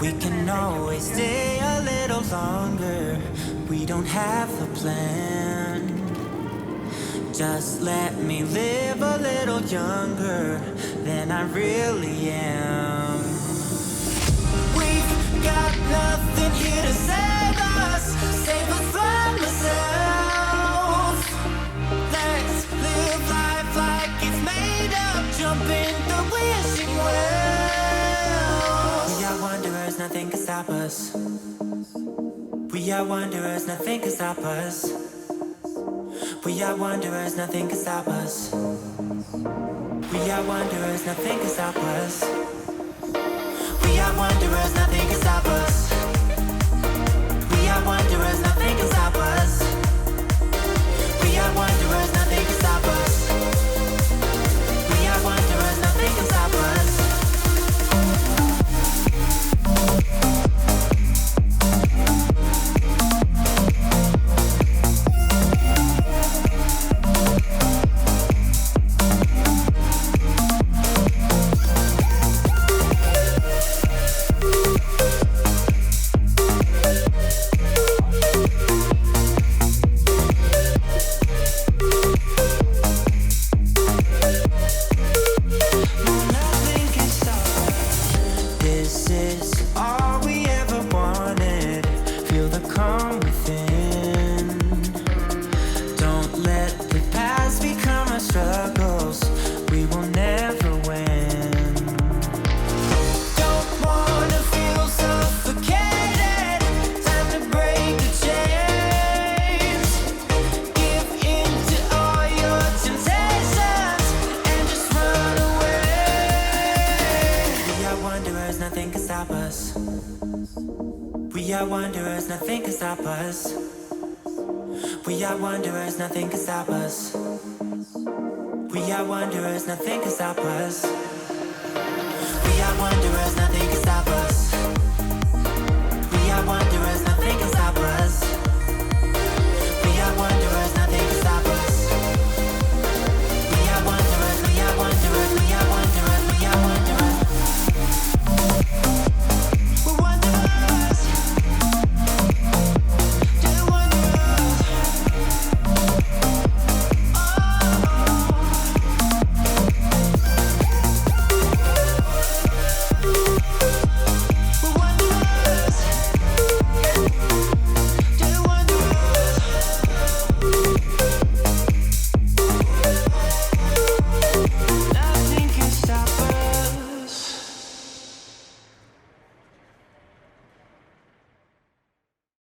We can always stay a little longer. We don't have a plan. Just let me live a little younger than I really am. We've got nothing here to save us. Save us from ourselves. Let's live life like it's made up. Jump in the wishing well. We are wanderers, nothing can stop us. We are wanderers, nothing can stop us. We are wanderers, nothing can stop us. We are wanderers, nothing can stop us. We are wanderers, nothing can stop us. We are wanderers, nothing can stop us. We are wanderers, nothing can stop us. We are wanderers, nothing can stop us. We are wanderers, nothing can stop us. We are wanderers, nothing can stop us. We are wanderers, nothing can stop us. We are wanderers.